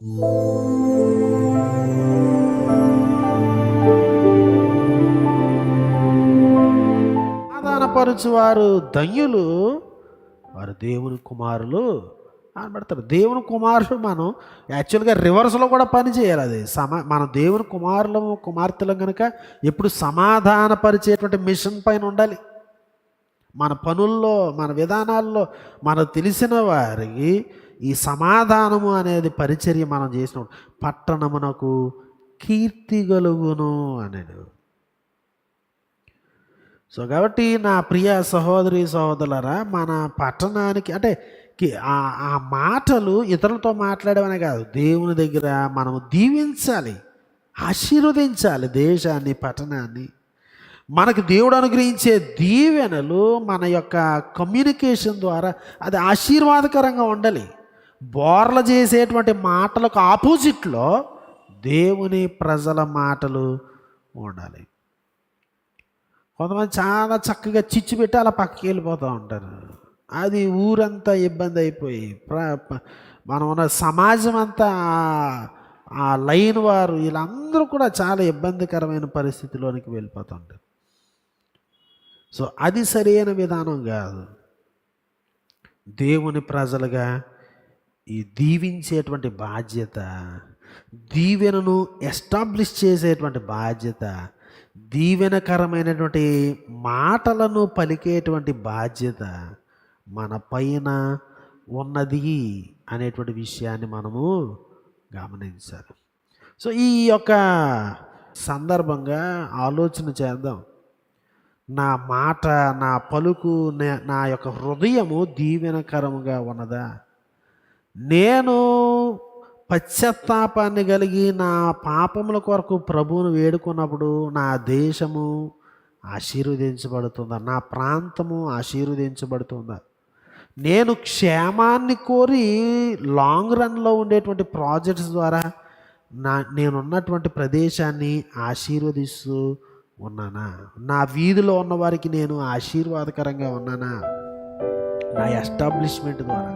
సమాధానపరచువారు ధన్యులు, వారు దేవుని కుమారులు అని పెడతారు. దేవుని కుమారులు మనం యాక్చువల్గా రివర్స్లో కూడా పని చేయాలి. అది మన దేవుని కుమారులము కుమార్తెలం కనుక ఎప్పుడు సమాధానపరిచేటువంటి మిషన్ పైన ఉండాలి. మన పనుల్లో, మన విధానాల్లో మనకు తెలిసిన వారికి ఈ సమాధానము అనేది పరిచర్య మనం చేసినప్పుడు పట్టణమునకు కీర్తి కలుగును అనేది. సో కాబట్టి నా ప్రియ సహోదరి సహోదరులారా, మన పట్టణానికి అంటే ఆ మాటలు ఇతరులతో మాట్లాడమనే కాదు, దేవుని దగ్గర మనం దీవించాలి, ఆశీర్వదించాలి దేశాన్ని, పట్టణాన్ని. మనకు దేవుడు అనుగ్రహించే దీవెనలు మన యొక్క కమ్యూనికేషన్ ద్వారా అది ఆశీర్వాదకరంగా ఉండాలి. బోర్ల చేసేటువంటి మాటలకు ఆపోజిట్లో దేవుని ప్రజల మాటలు ఉండాలి. కొంతమంది చాలా చక్కగా చిచ్చు పెట్టి అలా పక్కకి వెళ్ళిపోతూ ఉంటారు. అది ఊరంతా ఇబ్బంది అయిపోయి మనం ఉన్న సమాజం అంతా ఆ లైన్ వారు వీళ్ళందరూ కూడా చాలా ఇబ్బందికరమైన పరిస్థితిలోనికి వెళ్ళిపోతుంటారు. సో అది సరైన విధానం కాదు. దేవుని ప్రజలుగా ఈ దీవించేటువంటి బాధ్యత, దీవెనను ఎస్టాబ్లిష్ చేసేటువంటి బాధ్యత, దీవెనకరమైనటువంటి మాటలను పలికేటువంటి బాధ్యత మన పైన ఉన్నది అనేటువంటి విషయాన్ని మనము గమనించాలి. సో ఈ యొక్క సందర్భంగా ఆలోచన చేద్దాం. నా మాట, నా పలుకు, నా యొక్క హృదయము దీవెనకరముగా ఉన్నదా? నేను పశ్చాత్తాపాన్ని కలిగి నా పాపముల కొరకు ప్రభువును వేడుకున్నప్పుడు నా దేశము ఆశీర్వదించబడుతుందా? నా ప్రాంతము ఆశీర్వదించబడుతుందా? నేను క్షేమాన్ని కోరి లాంగ్ రన్లో ఉండేటువంటి ప్రాజెక్ట్స్ ద్వారా నేనున్నటువంటి ప్రదేశాన్ని ఆశీర్వదిస్తూ ఉన్నానా? నా వీధిలో ఉన్న వారికి నేను ఆశీర్వాదకరంగా ఉన్నానా? నా ఎస్టాబ్లిష్మెంట్ ద్వారా